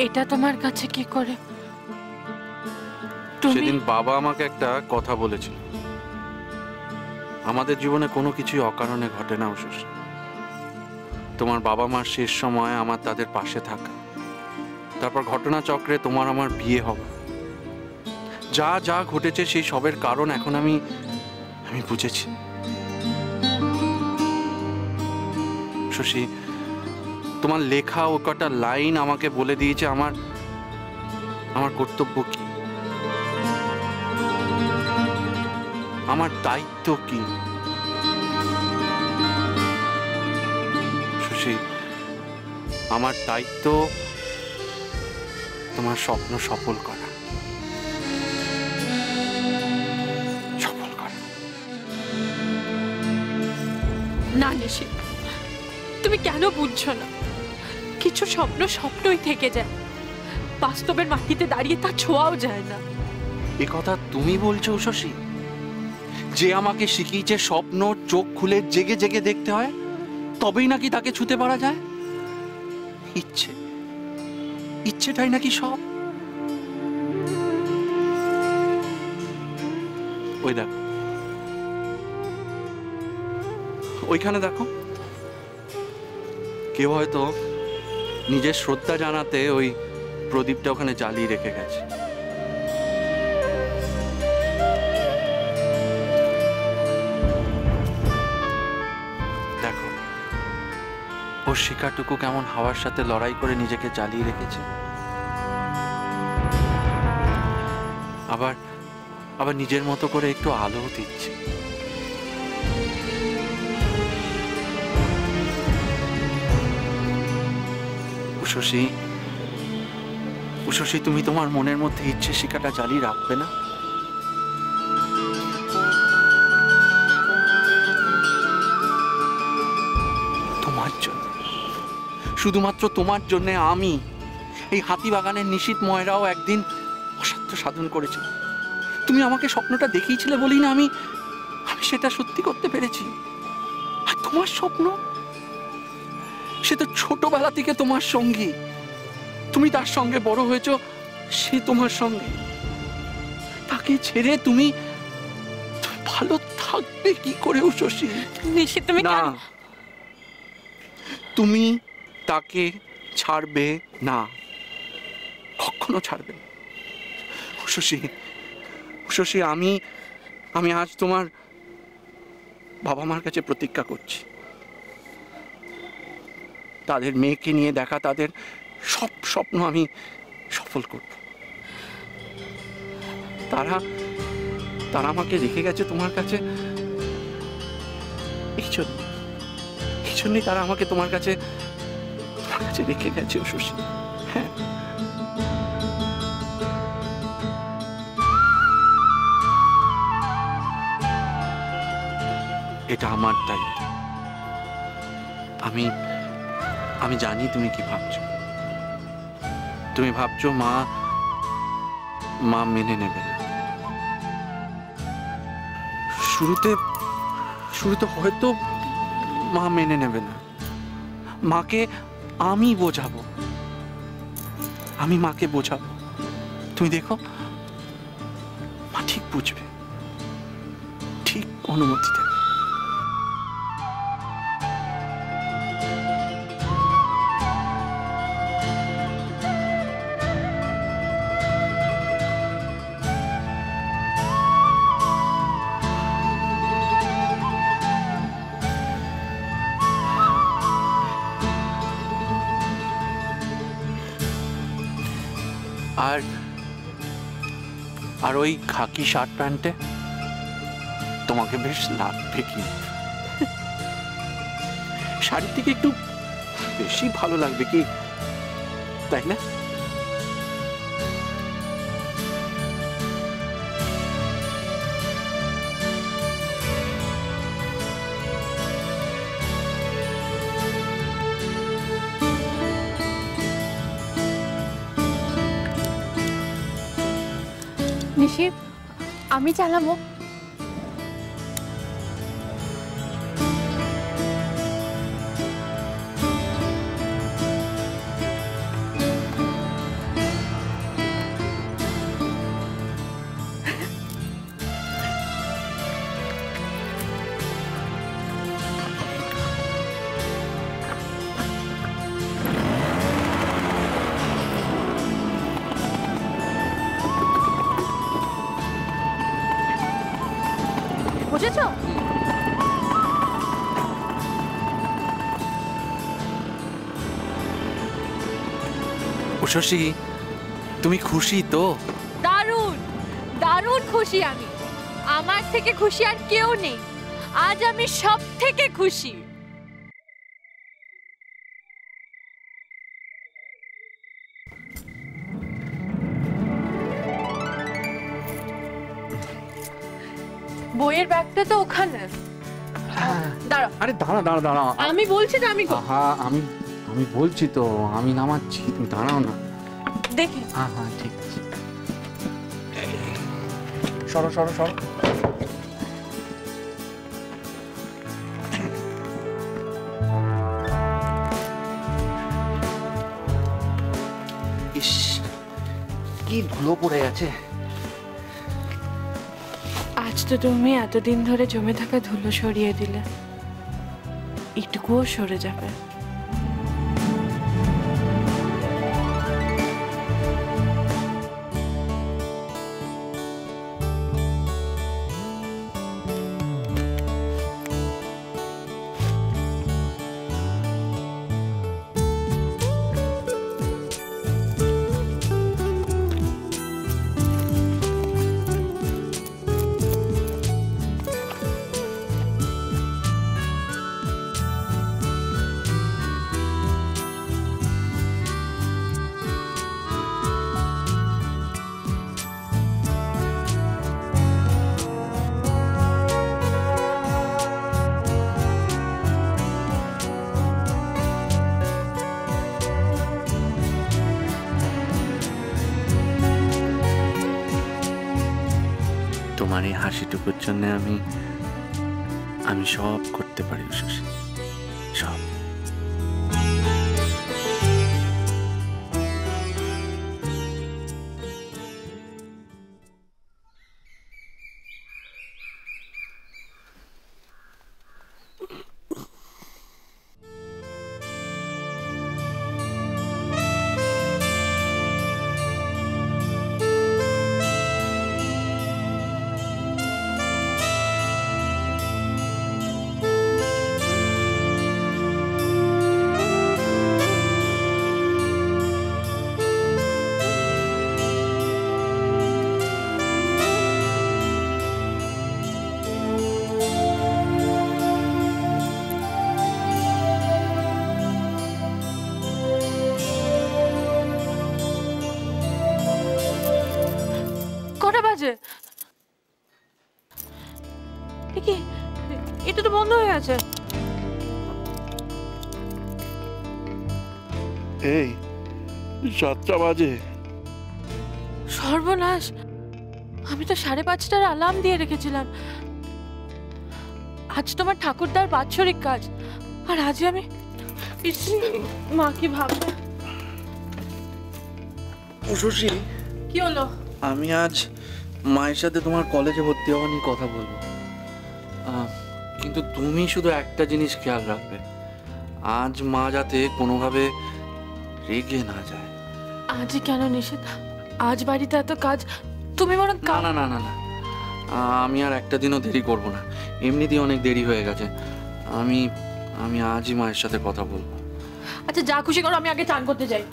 এটা তোমার কাছে কি করে? সেদিন বাবা আমাকে একটা কথা বলেছিল, আমাদের জীবনে কোনো কিছুই অকারণে ঘটে না উষসী। তোমার বাবা মার শেষ সময় আমার তাদের পাশে থাকা, তারপর ঘটনাচক্রে তোমার আমার বিয়ে হওয়া, যা যা ঘটেছে সেই সবের কারণ এখন আমি বুঝেছি। শশী, তোমার লেখা ও কটা লাইন আমাকে বলে দিয়েছে আমার কর্তব্য কি, আমার দায়িত্ব কি। শশী, আমার দায়িত্ব তোমার স্বপ্ন সফল করা, সফল করা। না নিশি, তুমি কেন বুঝছো না? কিছু স্বপ্ন স্বপ্নই থেকে যায়, বাস্তবের মাটিতে দাঁড়িয়ে তা ছোঁয়াও যায় না। এ কথা তুমি বলছো শশী, যে আমাকে শিখিয়েছে স্বপ্ন চোখ খুলে জেগে জেগে দেখতে হয়, তবেই নাকি তাকে ছুতে পারা যায়? ইচ্ছেটাই নাকি সব? ওই দেখো, ওইখানে দেখো, কেউ হয়তো নিজের শ্রদ্ধা জানাতে ওই প্রদীপটা ওখানে জ্বালিয়ে রেখে গেছে। দেখো, ওর শিকারটুকু কেমন হাওয়ার সাথে লড়াই করে নিজেকে জ্বালিয়ে রেখেছে। আবার নিজের মতো করে একটু আলো দিচ্ছে। উষসী, তুমি তোমার মনের মধ্যে ইচ্ছে শিকাটা জ্বালিয়ে রাখবে না? তোমার জন্য, শুধুমাত্র তোমার জন্য আমি এই হাতিবাগানের নিশীথ ময়রাও একদিন অসাধ্য সাধন করেছিল। তুমি আমাকে স্বপ্নটা দেখিয়েছিলে বলেই না আমি সেটা সত্যি করতে পেরেছি। আর তোমার স্বপ্ন, সে তো ছোটবেলা থেকে তোমার সঙ্গী, তুমি তার সঙ্গে বড় হয়েছ, সে তোমার সঙ্গে। তাকে ছেড়ে তুমি ভালো থাকবে কি করে উষসী? না, তুমি তাকে ছাড়বে না, কখনো ছাড়বে না উষসী। আমি আজ তোমার বাবা মার কাছে প্রতিজ্ঞা করছি, তাদের মেয়েকে নিয়ে দেখা তাদের সব স্বপ্ন আমি সফল করব। তারা আমাকে রেখে গেছে তোমার কাছে, এই জন্যই তারা আমাকে তোমার কাছে রেখে গেছে উষসী। হ্যাঁ, এটা আমার দায়িত্ব। আমি জানি তুমি কি ভাবছো। তুমি ভাবছো মা মেনে নেবে না। শুরুতে হয়তো মা মেনে নেবে না। মাকে আমি বোঝাবো, আমি মাকে বোঝাবো। তুমি দেখো, মা ঠিক বুঝবে, ঠিক অনুমতি দেবে। আর ওই খাকি শার্ট প্যান্টে তোমাকে বেশ লাগবে, কি শাড়ির থেকে একটু বেশি ভালো লাগবে, কি তাই না? নিশি, আমি চালাবো। শশী, তুমি খুশি তো? দারুণ দারুণ খুশি আমি। আমার থেকে খুশি আর কেউ নেই। আজ আমি সব থেকে খুশি। বইয়ের ব্যাগটা তো ওখানে। দাঁড়াও। আরে দাঁড়া দাঁড়া দাঁড়া, আমি বলছি না, আমি হ্যাঁ আমি আমি বলছি তো, আমি নামাচ্ছি, তুমি দাঁড়াও না। দেখি। হ্যাঁ হ্যাঁ ঠিক আছে, সরো সরো সরো। ইস, কি ধুলো পড়ে গেছে। আজ তো তুমি এতদিন ধরে জমে থাকা ধুলো সরিয়ে দিলে, এটুকুও সরে যাবে। তোমার এই হাসিটুকুর জন্য আমি সব করতে পারি শশী, সব। কটা বাজে? কি এটা তো বন্ধ হয়ে আছে। এই 7টা বাজে। সর্বনাশ, আমি তো 5:30টার অ্যালার্ম দিয়ে রেখেছিলাম। আজ তোমার ঠাকুরদার বাৎসরিক কাজ, আর আজ আমি মা কি ভাববে। শশী, কি হলো? আমি আজ মায়ের সাথে তোমার কলেজে ভর্তি হওয়া নিয়ে কথা বলবো, কিন্তু তুমি শুধু একটা জিনিস খেয়াল রাখবে, আজ মা যাতে কোনোভাবে রেগে না যায়। আজই কেন নিষেধ? আজ বাড়িতে এত কাজ, তুমি বরং না না না না না, আমি আর একটা দিনও দেরি করব না, এমনিতেই অনেক দেরি হয়ে গেছে। আমি আমি আজই মায়ের সাথে কথা বলবো। আচ্ছা যা খুশি করো, আমি আগে চান করতে যাই।